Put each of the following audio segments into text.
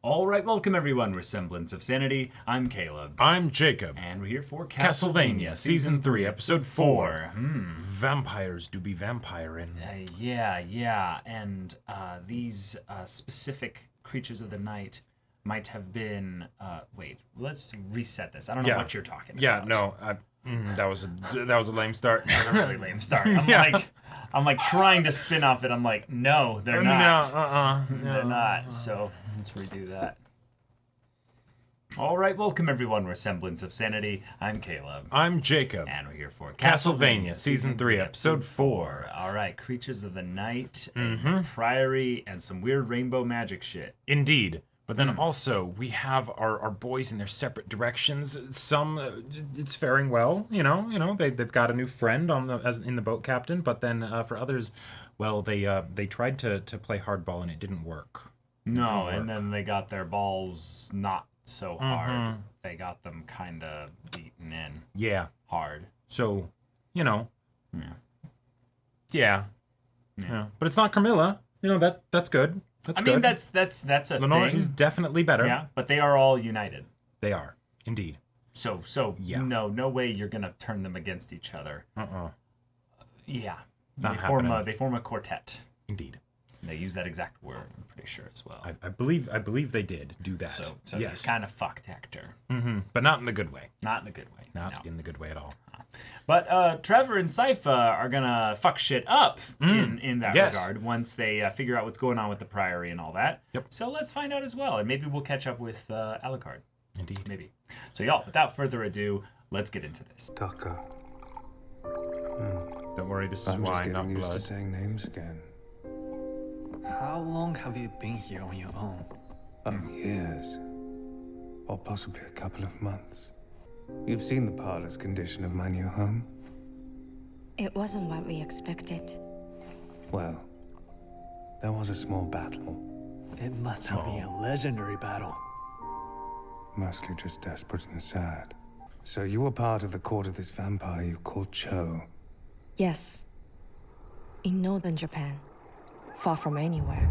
All right, welcome everyone. We're Semblance of Sanity. I'm Caleb. I'm Jacob. And we're here for Castlevania, Season 3, Episode 4. Vampires do be vampiring. Yeah. And these specific creatures of the night might have been... wait, let's reset this. I don't know what you're talking about. Yeah, no, that was a lame start. That was a really lame start. I'm like trying to spin off it. I'm like, no, they're not. They're not. So let's redo that. All right, welcome everyone. We're Semblance of Sanity. I'm Caleb. I'm Jacob. And we're here for Castlevania, Season 3, Episode 4. All right, creatures of the night, a priory, and some weird rainbow magic shit. Indeed. But then also, we have our boys in their separate directions. Some, it's faring well, you know, they've got a new friend in the boat captain. But then for others, well, they tried to play hardball and it didn't work. No, and then they got their balls not so hard. They got them kind of beaten in. Yeah. Hard. So, you know. Yeah. But it's not Carmilla. You know, that's good. That's good. That's a Lenore thing. is definitely better. Yeah, but they are all united. They are, indeed. So yeah. No way you're gonna turn them against each other. Yeah. Not They form a quartet. Indeed. And they use that exact word, I'm pretty sure as well. I believe they did do that. So yes. You're kind of fucked, Hector. But not in the good way. Not in the good way. Not in the good way at all. But Trevor and Sypha are gonna fuck shit up in that regard once they figure out what's going on with the priory and all that. Yep. So let's find out as well, and maybe we'll catch up with Alucard. Indeed. Maybe. So y'all, without further ado, let's get into this. Tucker. Don't worry, this is I'm just wine, not getting used blood. to saying names again. How long have you been here on your own? Years. Or possibly a couple of months. You've seen the parlor's condition of my new home? It wasn't what we expected. Well, there was a small battle. It must have been a legendary battle. Mostly just desperate and sad. So you were part of the court of this vampire you called Cho. Yes. In northern Japan. Far from anywhere.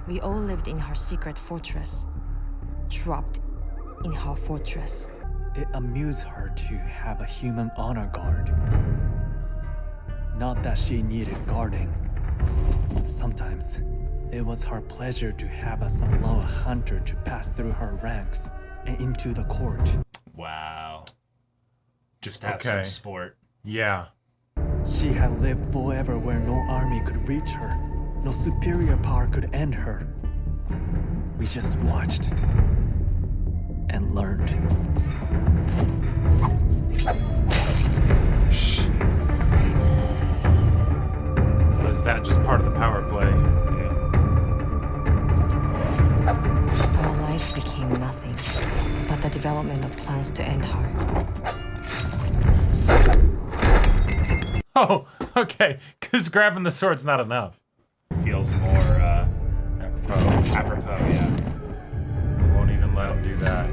We all lived in her secret fortress. Trapped in her fortress. It amused her to have a human honor guard. Not that she needed guarding. Sometimes, it was her pleasure to have us allow a hunter to pass through her ranks and into the court. Wow. Just have some sport. Yeah. She had lived forever where no army could reach her. No superior power could end her. We just watched and learned. Or is that just part of the power play? Our lives became nothing but the development of plans to end her. Oh, okay. Because grabbing the sword's not enough. Feels more apropos, yeah. Won't even let him do that.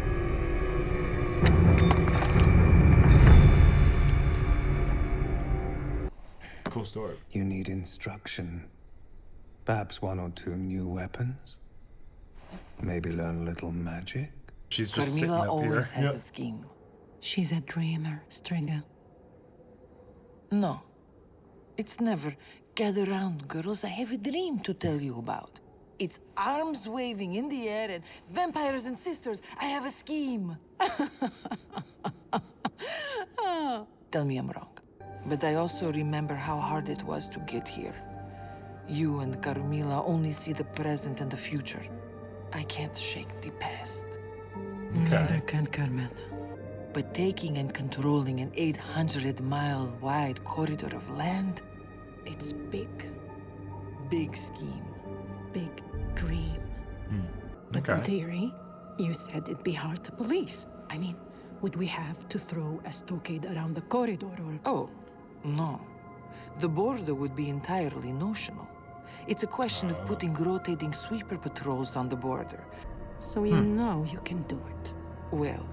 Cool story. You need instruction. Perhaps one or two new weapons? Maybe learn a little magic? She's just sitting Carmilla up always here. has a scheme. She's a dreamer, Striga. No. It's never, gather round, girls, I have a dream to tell you about. It's arms waving in the air and vampires and sisters, I have a scheme. Tell me I'm wrong. But I also remember how hard it was to get here. You and Carmilla only see the present and the future. I can't shake the past. Neither can Carmilla. But taking and controlling an 800-mile-wide corridor of land, It's big, big scheme. big dream. But in Okay. theory, you said it'd be hard to police. I mean, would we have to throw a stockade around the corridor or... Oh, no. The border would be entirely notional. It's a question of putting rotating sweeper patrols on the border. So you know you can do it. Well,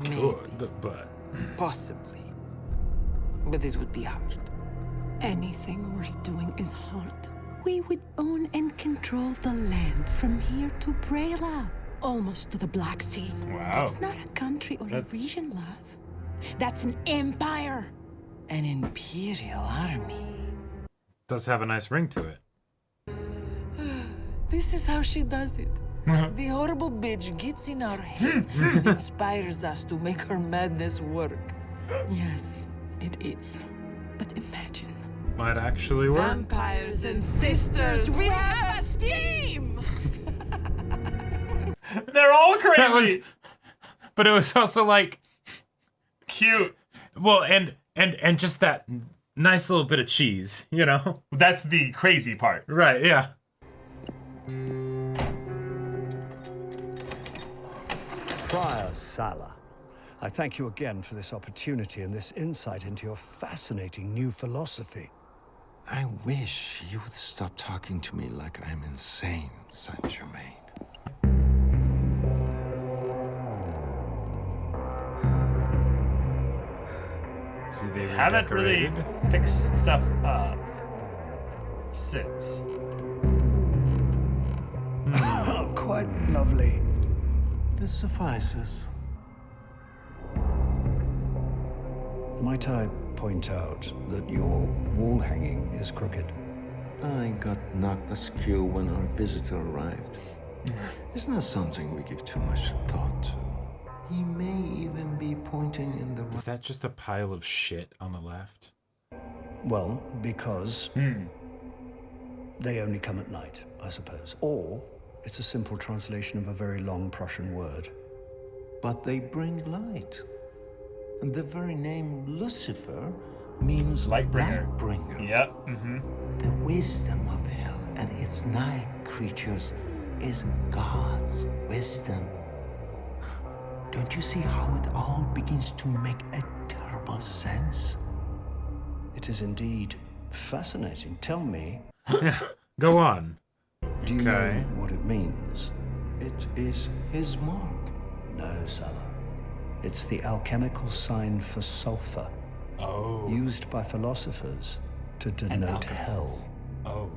maybe, Good, but... possibly. But it would be hard. Anything worth doing is hard. we would own and control the land from here to Brela, almost to the Black Sea. Wow. That's not a country or a region, love. That's an empire. An imperial army. Does have a nice ring to it. This is how she does it. The horrible bitch gets in our heads and inspires us to make her madness work. Yes, it is. But imagine. Might actually work. Vampires and sisters, we have a scheme! They're all crazy. But it was also like Cute. well, and just that nice little bit of cheese, you know? That's the crazy part. Right, yeah. Prior Salah, I thank you again for this opportunity and this insight into your fascinating new philosophy. I wish you would stop talking to me like I'm insane, Saint-Germain. See, they Haven't really redecorated. fixed stuff up since. Quite lovely. This suffices. Might I point out that your wall hanging is crooked? I got knocked askew when our visitor arrived. It's not something we give too much thought to. He may even be pointing in the Is that just a pile of shit on the left? Well, because they only come at night, I suppose. Or it's a simple translation of a very long Prussian word. But they bring light. And the very name Lucifer means Lightbringer. Lightbringer. Yep. The wisdom of hell and its night creatures is God's wisdom. Don't you see how it all begins to make a terrible sense? It is indeed fascinating. Tell me, Go on. do you Okay. know what it means? It is his mark. No, Salah. It's the alchemical sign for sulfur, Oh. used by philosophers to And denote hell. alchemists. Oh.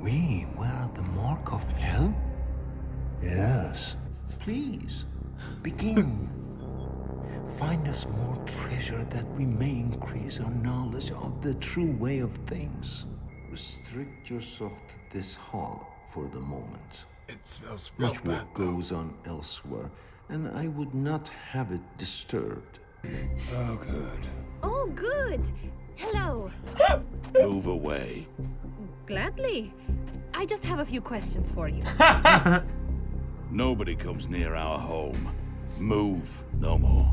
We wear the mark of hell? Yes. Please, begin. Find us more treasure that we may increase our knowledge of the true way of things. Restrict yourself to this hall for the moment. It smells real Much bad. work goes on elsewhere, and I would not have it disturbed. Oh, good. Oh, good. Hello. Move away. Gladly. I just have a few questions for you. Nobody comes near our home. Move no more.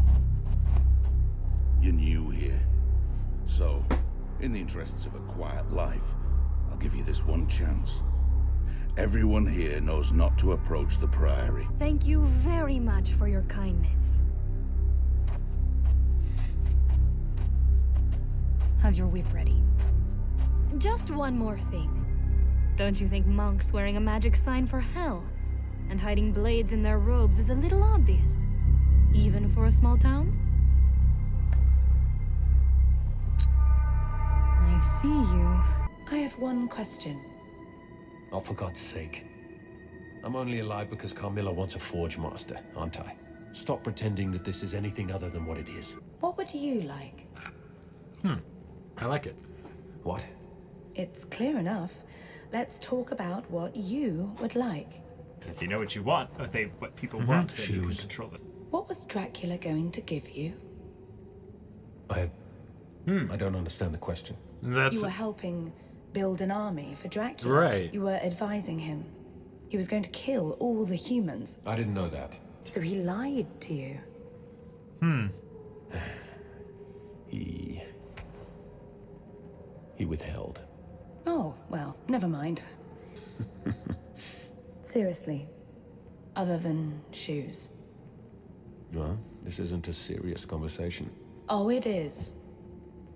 You're new here. So, in the interests of a quiet life, I'll give you this one chance. Everyone here knows not to approach the Priory. Thank you very much for your kindness. Have your whip ready. Just one more thing. Don't you think monks wearing a magic sign for hell and hiding blades in their robes is a little obvious, even for a small town? I see you. I have one question. Oh, for God's sake. I'm only alive because Carmilla wants a forge master, aren't I? Stop pretending that this is anything other than what it is. What would you like? I like it. What? It's clear enough. Let's talk about what you would like. Because if you know what you want, what people want, then you can Shoes. control it. What was Dracula going to give you? I don't understand the question. That's You were helping build an army for Dracula. Right. You were advising him. He was going to kill all the humans. I didn't know that. So he lied to you. He withheld. Oh, well, never mind. Seriously. Other than shoes. Well, this isn't a serious conversation. Oh, it is.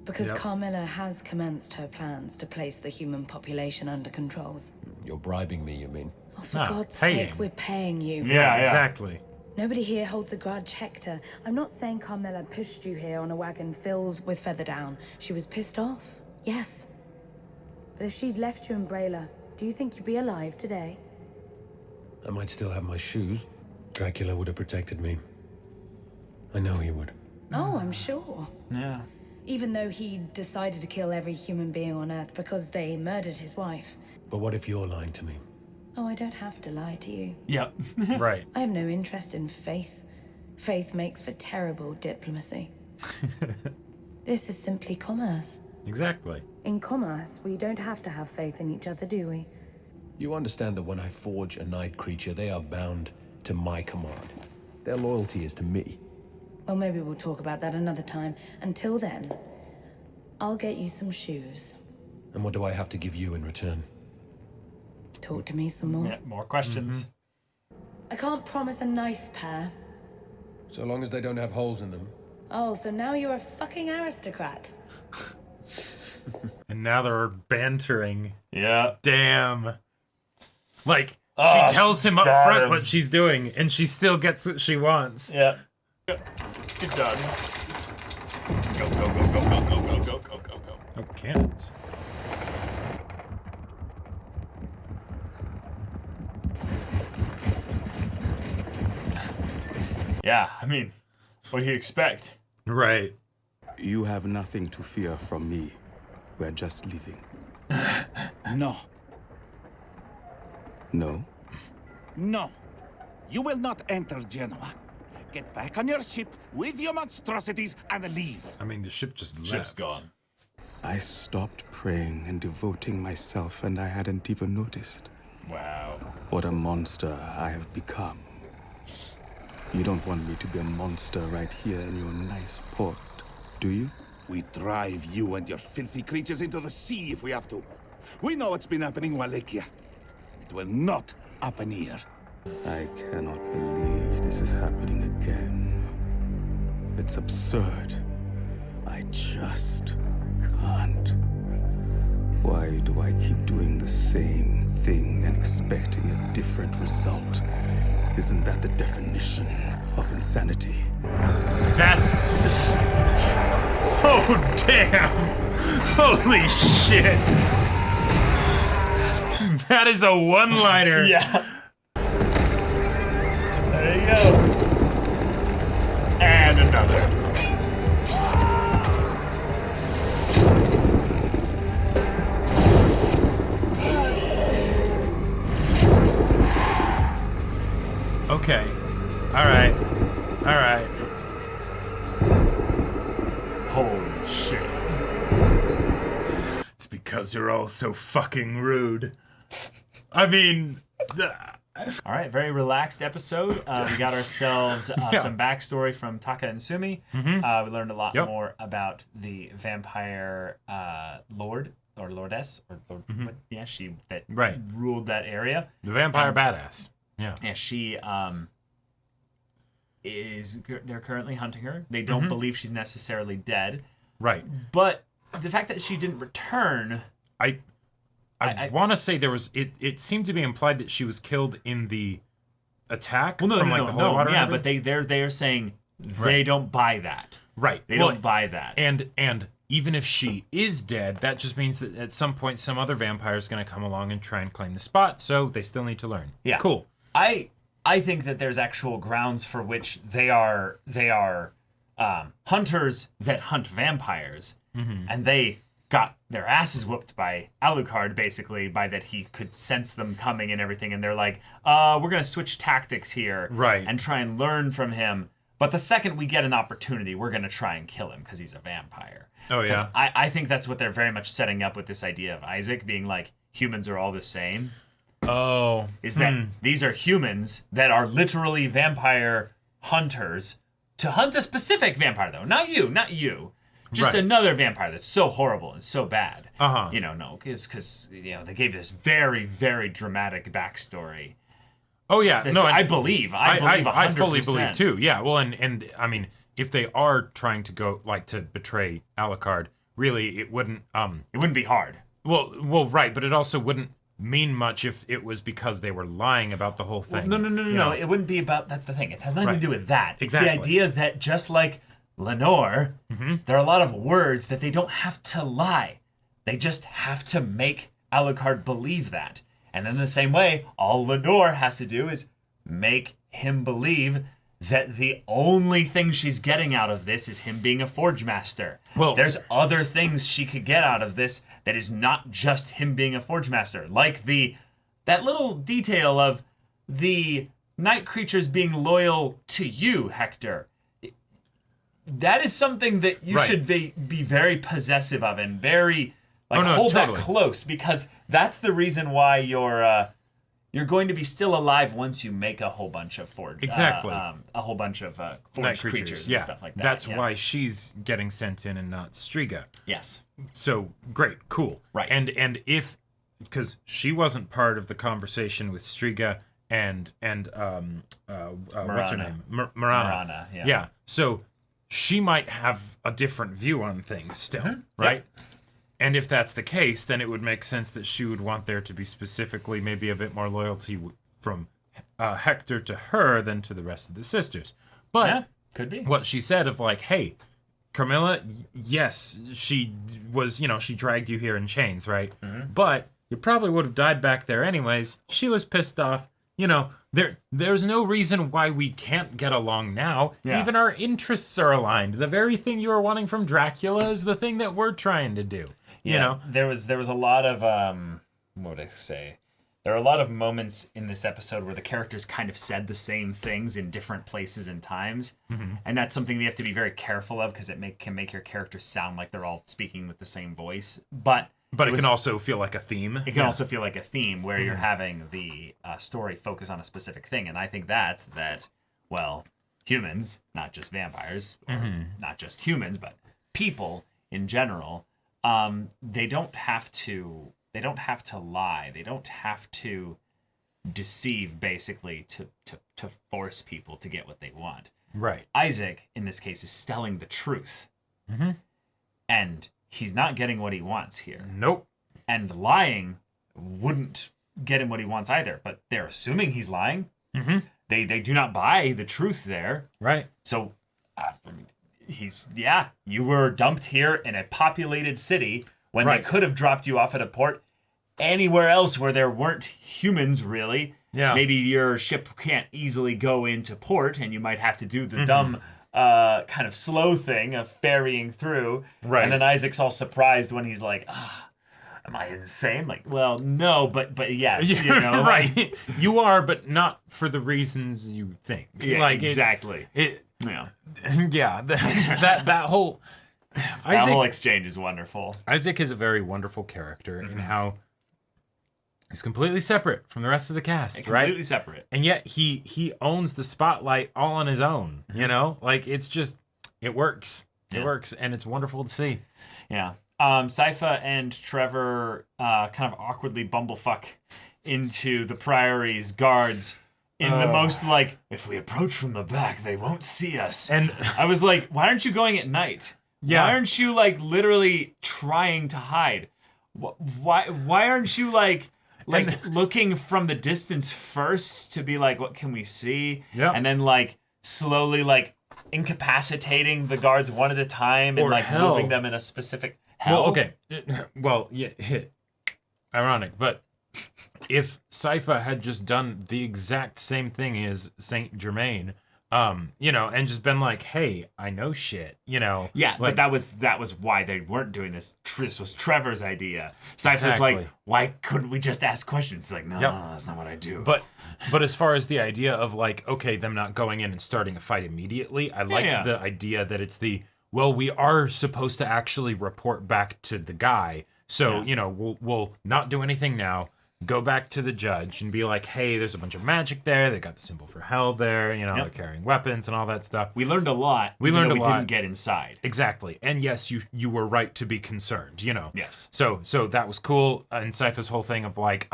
Because Yep. Carmilla has commenced her plans to place the human population under controls. You're bribing me, you mean? Oh, for No, God's paying. sake, we're paying you. Yeah, exactly. Nobody here holds a grudge, Hector. I'm not saying Carmilla pushed you here on a wagon filled with Featherdown. She was pissed off, yes. But if she'd left you in Brayla, do you think you'd be alive today? I might still have my shoes. Dracula would have protected me. I know he would. Oh, I'm sure. Yeah. Even though he decided to kill every human being on Earth because they murdered his wife. But what if you're lying to me? Oh, I don't have to lie to you. Yep. Right. I have no interest in faith. Faith makes for terrible diplomacy. This is simply commerce. Exactly. In commerce, we don't have to have faith in each other, do we? You understand that when I forge a night creature, they are bound to my command. Their loyalty is to me. Well, maybe we'll talk about that another time. Until then, I'll get you some shoes. And what do I have to give you in return? Talk to me some more. Yeah, more questions. I can't promise a nice pair. So long as they don't have holes in them. Oh, so now you're a fucking aristocrat. And now they're bantering. Yeah. Damn. Like, Oh, she tells him up got front him. what she's doing, and she still gets what she wants. Yeah. Good done. Go, go, go, go, go, go, go, go, go, go, go. Oh, cannons. Yeah, I mean, what do you expect? Right. You have nothing to fear from me. We're just leaving. No. No? No. You will not enter Genoa. Get back on your ship with your monstrosities and leave. I mean, the ship just left. Ship's gone. I stopped praying and devoting myself, and I hadn't even noticed. Wow. What a monster I have become. You don't want me to be a monster right here in your nice port, do you? We drive you and your filthy creatures into the sea if we have to. We know what's been happening in Wallachia. It will not happen here. I cannot believe this is happening again. It's absurd. I just can't. Why do I keep doing the same thing and expecting a different result? Isn't that the definition of insanity? That's... Oh, damn! Holy shit! That is a one-liner. Yeah. There you go. And another. Okay. Alright. Alright. Holy shit. It's because you're all so fucking rude. I mean... All right, very relaxed episode. We got ourselves some backstory from Taka and Sumi. We learned a lot more about the vampire lord or lordess or lord, yeah, she that ruled that area. The vampire badass. Yeah. Yeah, she they're currently hunting her. They don't believe she's necessarily dead. Right. But the fact that she didn't return, I want to say there was it seemed to be implied that she was killed in the attack from the holy water. Yeah, but they're saying they don't buy that. Right. They don't buy that. And even if she is dead, that just means that at some point some other vampire is going to come along and try and claim the spot, so they still need to learn. Yeah. Cool. I think that there's actual grounds for which they are hunters that hunt vampires, and they got their asses whooped by Alucard, basically, by that he could sense them coming and everything, and they're like, we're going to switch tactics here and try and learn from him. But the second we get an opportunity, we're going to try and kill him because he's a vampire. Oh, yeah. I think that's what they're very much setting up with this idea of Isaac being like, humans are all the same. Oh. Is that these are humans that are literally vampire hunters to hunt a specific vampire, though. Not you. Just another vampire that's so horrible and so bad. You know, because they gave this very, very dramatic backstory. Oh yeah, no, I believe 100%. I fully believe too. Yeah, well, and I mean, if they are trying to go to betray Alucard, really, it wouldn't be hard. Well, right, but it also wouldn't mean much if it was because they were lying about the whole thing. Well, no. It wouldn't be about. That's the thing. It has nothing to do with that. It's the idea that just like Lenore, there are a lot of words that they don't have to lie. They just have to make Alucard believe that. And in the same way, all Lenore has to do is make him believe that the only thing she's getting out of this is him being a Forge Master. Well, there's other things she could get out of this that is not just him being a Forge Master. Like that little detail of the night creatures being loyal to you, Hector. That is something that you should be very possessive of and very hold that close, because that's the reason why you're going to be still alive once you make a whole bunch of forge. Exactly. A whole bunch of forged creatures and stuff like that. That's why she's getting sent in and not Striga. Yes. So great, cool. Right. And if, because she wasn't part of the conversation with Striga and what's her name? Marana. Marana, yeah. Yeah. So she might have a different view on things still, right? Yep. And if that's the case, then it would make sense that she would want there to be specifically maybe a bit more loyalty from Hector to her than to the rest of the sisters. But could be. What she said of like, hey, Carmilla, yes, she was, she dragged you here in chains, right? Mm-hmm. But you probably would have died back there anyways. She was pissed off. There's no reason why we can't get along now. Yeah. Even our interests are aligned. The very thing you were wanting from Dracula is the thing that we're trying to do. There was a lot of what would I say? There are a lot of moments in this episode where the characters kind of said the same things in different places and times, and that's something we have to be very careful of because it can make your characters sound like they're all speaking with the same voice. But it can also feel like a theme. It can also feel like a theme where you're having the story focus on a specific thing, and I think that humans, not just vampires, or not just humans, but people in general. They don't have to lie. They don't have to deceive, basically, to force people to get what they want. Right. Isaac, in this case, is telling the truth. And he's not getting what he wants here. Nope. And lying wouldn't get him what he wants either, but they're assuming he's lying. They do not buy the truth there. Right. So, you were dumped here in a populated city when they could have dropped you off at a port anywhere else where there weren't humans, really. Yeah. Maybe your ship can't easily go into port and you might have to do the dumb kind of slow thing of ferrying through. Right. And then Isaac's all surprised when he's like, am I insane? Like, well, no, but yes, right. You are, but not for the reasons you think. Yeah, exactly. That whole whole exchange is wonderful. Isaac is a very wonderful character in how he's completely separate from the rest of the cast, right? Completely separate. And yet he owns the spotlight all on his own, Like, it's just, it works. It works, and it's wonderful to see. Yeah. Sypha and Trevor kind of awkwardly bumblefuck into the Priory's guards in the most, like, if we approach from the back, they won't see us. And I was like, why aren't you going at night? Yeah. Why aren't you, like, literally trying to hide? Why aren't you, like looking from the distance first to be like, what can we see? Yeah. And then, like, slowly, like, incapacitating the guards one at a time and, like, moving them in a specific... Hell? Well, okay. Ironic, but if Sypha had just done the exact same thing as Saint Germain, and just been like, hey, I know shit, Yeah, like, but that was why they weren't doing this. This was Trevor's idea. Sypha's like, why couldn't we just ask questions? Like, no, that's not what I do. But as far as the idea of, like, okay, them not going in and starting a fight immediately, I liked the idea that it's we are supposed to actually report back to the guy. So, we'll not do anything now. Go back to the judge and be like, hey, there's a bunch of magic there. They got the symbol for hell there. They're carrying weapons and all that stuff. We learned a lot. We didn't get inside. Exactly. And yes, you were right to be concerned, Yes. So that was cool. And Sypha's whole thing of like,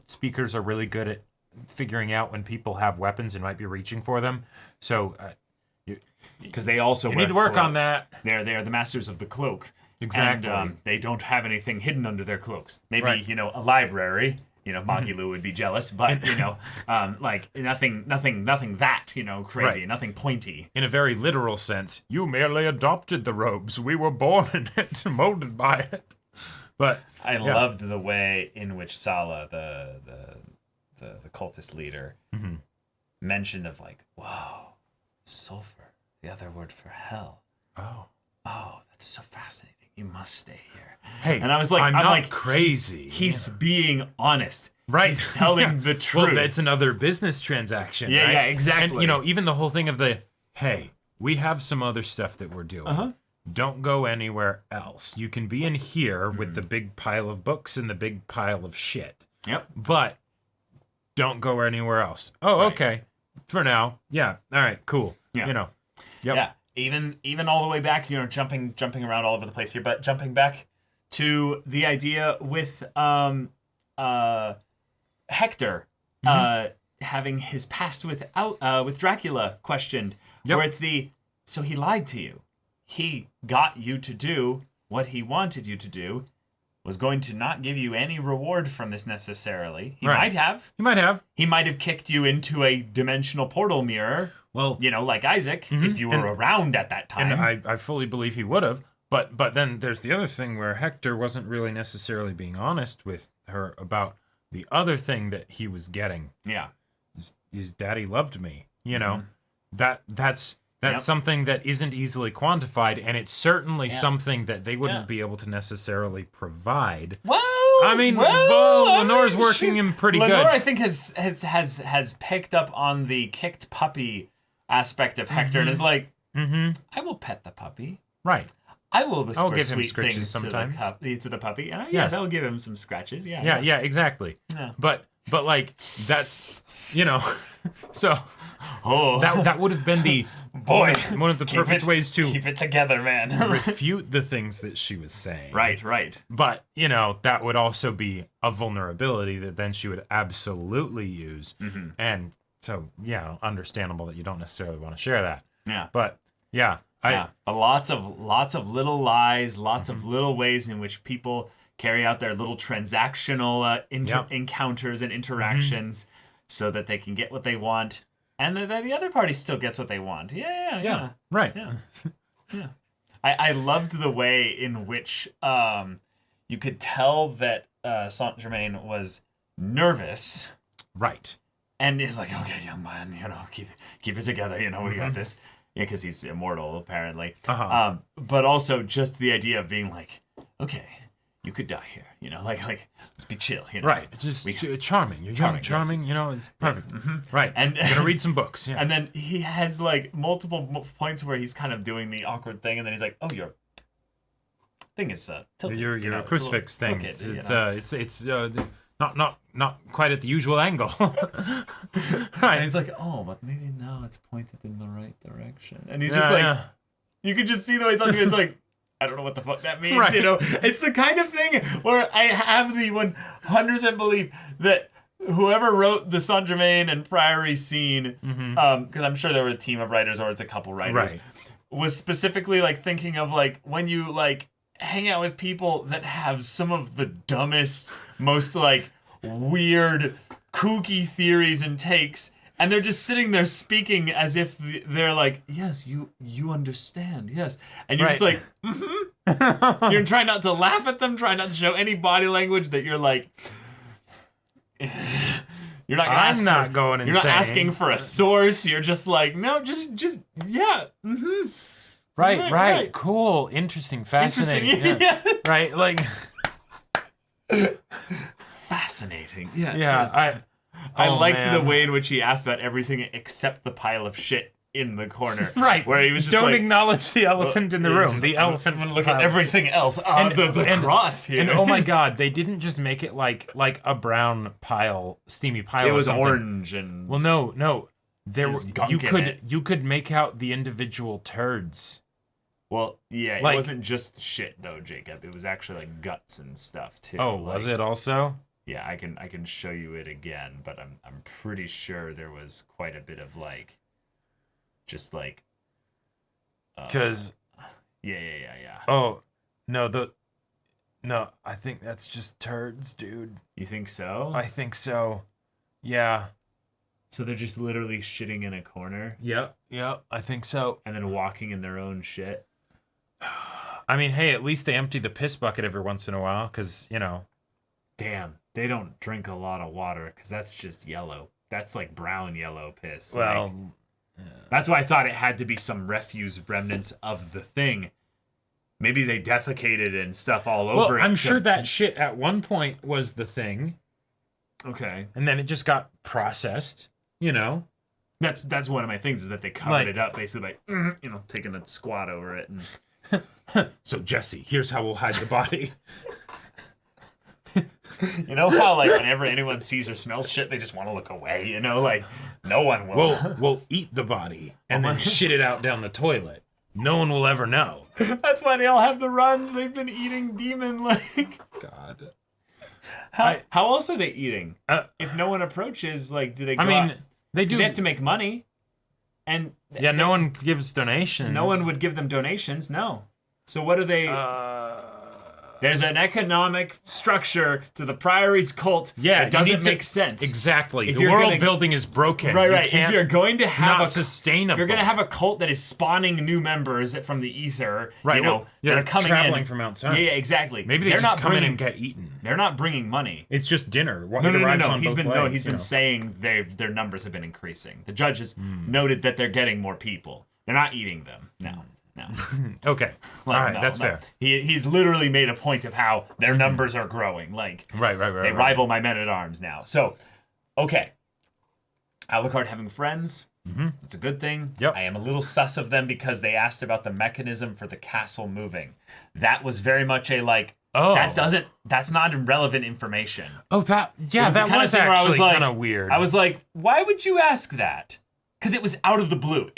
speakers are really good at figuring out when people have weapons and might be reaching for them. So... because they also need to work on that. They're the masters of the cloak. Exactly. And they don't have anything hidden under their cloaks. Maybe, a library. Magilu would be jealous, but, like, nothing that, crazy, nothing pointy. In a very literal sense, you merely adopted the robes. We were born in it, molded by it. But I loved the way in which Sala, the cultist leader, mentioned of like, whoa, sulfur, the other word for hell. Oh, that's so fascinating. You must stay here. Hey, and I was like, I'm not crazy. He's being honest. Right. He's telling the truth. Well, that's another business transaction, Yeah, right? yeah, exactly. And, even the whole thing of hey, we have some other stuff that we're doing. Don't go anywhere else. You can be in here with the big pile of books and the big pile of shit. Yep. But don't go anywhere else. Oh, okay. For now. Yeah. All right, cool. Yeah. Yep. Yeah. Even all the way back, jumping around all over the place here, but jumping back to the idea with Hector having his past with Dracula questioned, where it's so he lied to you. He got you to do what he wanted you to do, was going to not give you any reward from this necessarily. He might have. He might have. He might have kicked you into a dimensional portal mirror. Well, like Isaac, if you were around at that time. And I fully believe he would have. But then there's the other thing where Hector wasn't really necessarily being honest with her about the other thing that he was getting. Yeah. His daddy loved me. That's something that isn't easily quantified, and it's certainly something that they wouldn't be able to necessarily provide. Well, Lenore's working him pretty good. Lenore, I think, has picked up on the kicked puppy aspect of Hector and is like, I will pet the puppy. Right. I will whisper I'll give him sweet scratches things sometimes. to the puppy. And yes, I will give him some scratches. Yeah, exactly. Yeah. But like that's so that would have been the one of the perfect ways to keep it together, man. refute the things that she was saying. Right. But that would also be a vulnerability that then she would absolutely use. And so understandable that you don't necessarily want to share that. Yeah. But lots of little lies, lots of little ways in which people carry out their little transactional encounters and interactions so that they can get what they want, and the other party still gets what they want. Yeah. Right. Yeah. I loved the way in which you could tell that Saint Germain was nervous. Right. And he's like, okay, young man, keep it together. We got this. Yeah, because he's immortal, apparently. But also just the idea of being like, okay, you could die here. Let's be chill. Right. Just charming. You're charming. Yes. It's perfect. Right. And gonna read some books. Yeah. And then he has multiple points where he's kind of doing the awkward thing, and then he's like, "Oh, your thing is tilted. Your crucifix thing. Crooked, it's not quite at the usual angle." Right. And he's like, "Oh, but maybe now it's pointed in the right direction." And he's just like, you could just see the way he's talking. He's like, I don't know what the fuck that means. Right. It's the kind of thing where I have the 100% belief that whoever wrote the Saint Germain and Priory scene, because I'm sure there were a team of writers or it's a couple writers, was specifically thinking of when you hang out with people that have some of the dumbest, most weird, kooky theories and takes. And they're just sitting there speaking as if they're like, yes, you understand, yes. And you're just like, You're trying not to laugh at them, trying not to show any body language that you're like, you're not gonna ask. I'm not going You're insane. not asking for a source. You're just like, no, just yeah. Right. Cool. Interesting. Fascinating. Yeah. Right. Fascinating. Yeah. Yeah. I liked the way in which he asked about everything except the pile of shit in the corner. Right. Where he was just Don't acknowledge the elephant in the room. The elephant. I'm gonna look at everything else. The cross here. And oh my god, they didn't just make it like a brown pile, steamy pile. It was or something. orange and. Well, no. There were gunk you could make out the individual turds. Well, yeah, it wasn't just shit though, Jacob. It was actually guts and stuff too. Oh, was it also? Yeah, I can show you it again, but I'm pretty sure there was quite a bit of just because yeah. Oh, no, I think that's just turds, dude. You think so? I think so. Yeah. So they're just literally shitting in a corner? Yeah, I think so. And then walking in their own shit? I mean, hey, at least they empty the piss bucket every once in a while, because, you know. Damn, they don't drink a lot of water, because that's just yellow. That's like brown yellow piss. Well, that's why I thought it had to be some refuse remnants of the thing. Maybe they defecated and stuff all over it. I'm sure that shit at one point was the thing. Okay. And then it just got processed, you know? That's one of my things, is that they covered it up, basically by, taking a squat over it. And so, Jesse, here's how we'll hide the body. You know how, like, whenever anyone sees or smells shit, they just want to look away, you know? Like, no one will. We'll eat the body and then shit it out down the toilet. No one will ever know. That's why they all have the runs. They've been eating demon, like... God. How else are they eating? If no one approaches, like, do they go out? They do. They have to make money. And no one gives donations. No one would give them donations, no. So what are they... There's an economic structure to the Priory's cult that doesn't make sense. Exactly. The world building is broken. Right. If you're going to have sustainable. If you're going to have a cult that is spawning new members from the ether, right? They're coming traveling in from outside. Yeah, exactly. Maybe they're just come in and get eaten. They're not bringing money. It's just dinner. No. He's been saying their numbers have been increasing. The judge has noted that they're getting more people. They're not eating them. No. Okay. All right, that's fair. He's literally made a point of how their numbers are growing. Like, right. They rival my men-at-arms now. So, okay. Alucard having friends. It's a good thing. Yep. I am a little sus of them because they asked about the mechanism for the castle moving. That was very much a like, that's not irrelevant information. Oh, that was actually kind of weird. I was like, why would you ask that? Because it was out of the blue.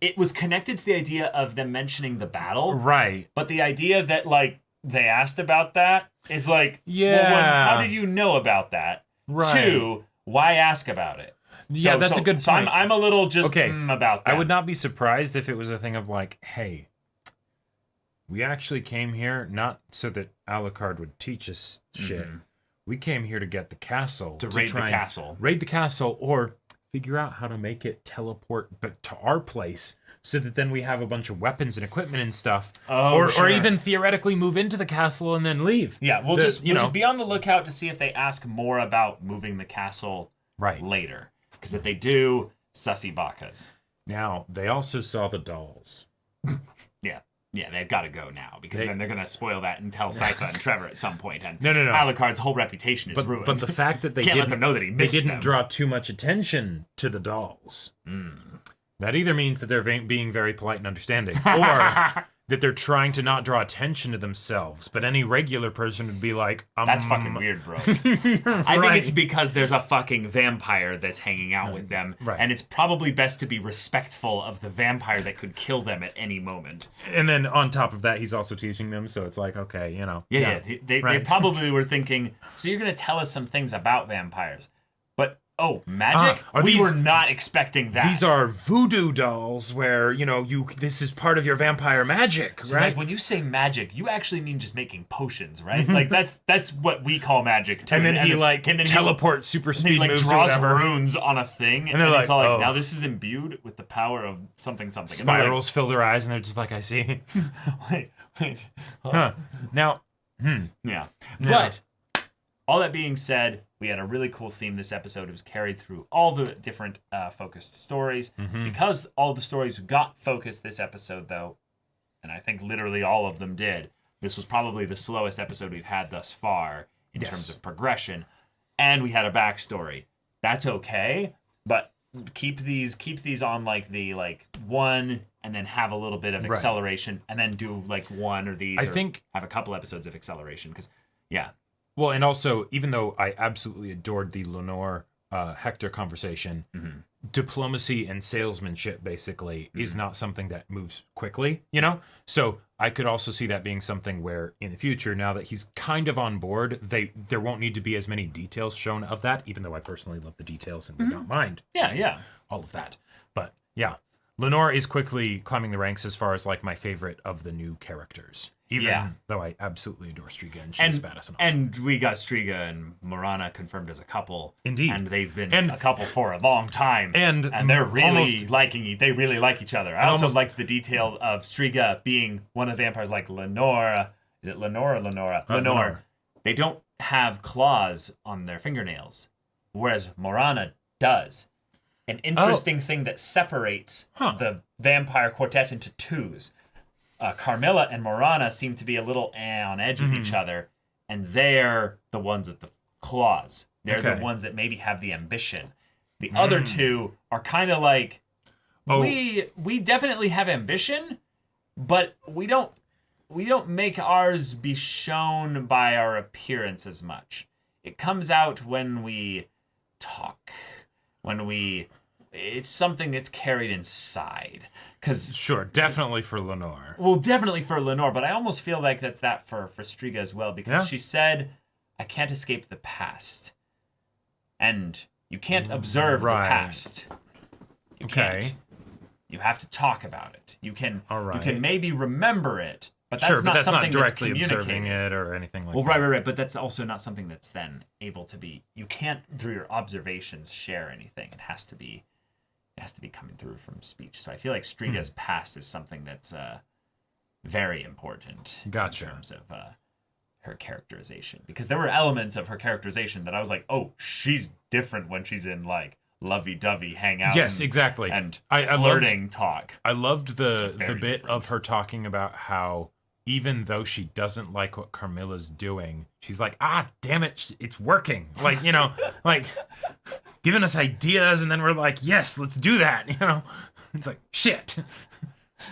It was connected to the idea of them mentioning the battle. Right. But the idea that, like, they asked about that is like, well, one, how did you know about that? Right. Two, why ask about it? Yeah, that's a good point. So I'm a little just about that. I would not be surprised if it was a thing of like, hey, we actually came here not so that Alucard would teach us shit. We came here to get the castle. To raid the castle. Raid the castle or figure out how to make it teleport to our place so that then we have a bunch of weapons and equipment and stuff. Or even theoretically move into the castle and then leave. Yeah, we'll just be on the lookout to see if they ask more about moving the castle later. Because if they do, sussy bakas. Now, they also saw the dolls. Yeah, they've got to go now because then they're going to spoil that and tell Sypha and Trevor at some point. And no. Alucard's whole reputation is ruined. But the fact that they can't let them know that he missed them. They didn't draw too much attention to the dolls. That either means that they're being very polite and understanding, or that they're trying to not draw attention to themselves. But any regular person would be like, that's fucking weird, bro. I think it's because there's a fucking vampire that's hanging out with them. Right. And it's probably best to be respectful of the vampire that could kill them at any moment. And then on top of that, he's also teaching them. So it's like, okay, you know. Yeah. They probably were thinking, so you're going to tell us some things about vampires. But magic? We were not expecting that. These are voodoo dolls where, this is part of your vampire magic, so right? Like when you say magic, you actually mean just making potions, right? Like that's what we call magic too. And then he teleport super speed moves draws or whatever. Runes on a thing. And they're like, now this is imbued with the power of something. Spirals fill their eyes and they're just like, I see. wait. Now, Yeah. But all that being said, we had a really cool theme this episode. It was carried through all the different focused stories. Because all the stories got focused this episode, though, and I think literally all of them did, this was probably the slowest episode we've had thus far in terms of progression. And we had a backstory. That's okay, but keep these on like the one and then have a little bit of acceleration and then do like one or these. I think have a couple episodes of acceleration because Well, and also, even though I absolutely adored the Lenore Hector conversation, diplomacy and salesmanship basically is not something that moves quickly, So I could also see that being something where in the future, now that he's kind of on board, there won't need to be as many details shown of that, even though I personally love the details and would not mind. Yeah. All of that. But yeah. Lenore is quickly climbing the ranks as far as like my favorite of the new characters. Even though I absolutely adore Striga and she's badass and awesome. And we got Striga and Morana confirmed as a couple. Indeed. And they've been a couple for a long time. And they're really they really like each other. I also liked the detail of Striga being one of the vampires like Lenore. Is it Lenore or Lenora? Lenore. They don't have claws on their fingernails, whereas Morana does. An interesting thing that separates the vampire quartet into twos. Carmilla and Morana seem to be a little on edge with each other, and they're the ones with the claws. They're the ones that maybe have the ambition. The other two are kind of like, we definitely have ambition, but we don't make ours be shown by our appearance as much. It comes out when we talk, it's something that's carried inside. Sure, definitely for Lenore. Well, definitely for Lenore, but I almost feel like that's that for Striga as well, because she said, I can't escape the past. And you can't observe the past. You can't. You have to talk about it. You can maybe remember it, but that's not something that's directly observing it or anything like that. Well, right, but that's also not something that's then able to be, you can't, through your observations, share anything. It has to be coming through from speech. So I feel like Striga's past is something that's very important. Gotcha. In terms of her characterization. Because there were elements of her characterization that I was like, oh, she's different when she's in like lovey-dovey hangout. Yes, exactly. And flirting talk. I loved the bit of her talking about how even though she doesn't like what Carmilla's doing, she's like, damn it, it's working. Like, you know, like giving us ideas, and then we're like, yes, let's do that. You know, it's like, shit.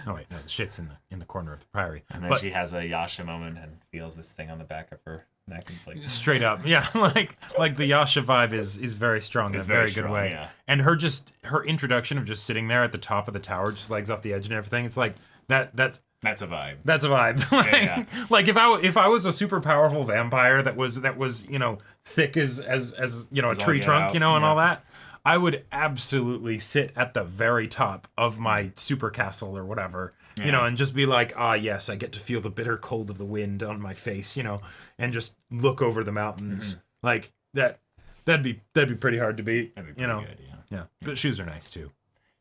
Oh wait, no, the shit's in the corner of the priory. And then she has a Yasha moment and feels this thing on the back of her neck. And it's like straight up, yeah, like the Yasha vibe is very strong in a very good way. Yeah. And her introduction of just sitting there at the top of the tower, just legs off the edge and everything. It's like that's a vibe. That's a vibe. Like if I was a super powerful vampire that was you know thick as you know a tree trunk, you know, and all that, I would absolutely sit at the very top of my super castle or whatever, you know, and just be like, yes, I get to feel the bitter cold of the wind on my face, you know, and just look over the mountains. Like that'd be pretty hard to beat. That'd be pretty you know, good, yeah. But shoes are nice too.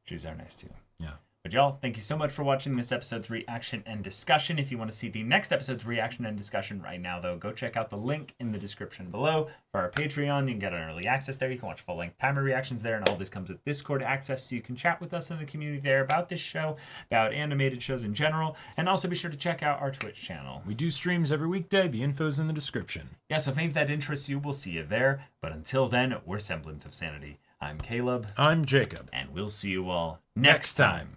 Shoes are nice too. Yeah. But y'all, thank you so much for watching this episode's reaction and discussion. If you want to see the next episode's reaction and discussion right now, though, go check out the link in the description below for our Patreon. You can get an early access there. You can watch full-length timer reactions there, and all this comes with Discord access, so you can chat with us in the community there about this show, about animated shows in general, and also be sure to check out our Twitch channel. We do streams every weekday. The info's in the description. Yeah, so if any of that interests you, we'll see you there. But until then, we're Semblance of Sanity. I'm Caleb. I'm Jacob. And we'll see you all next time.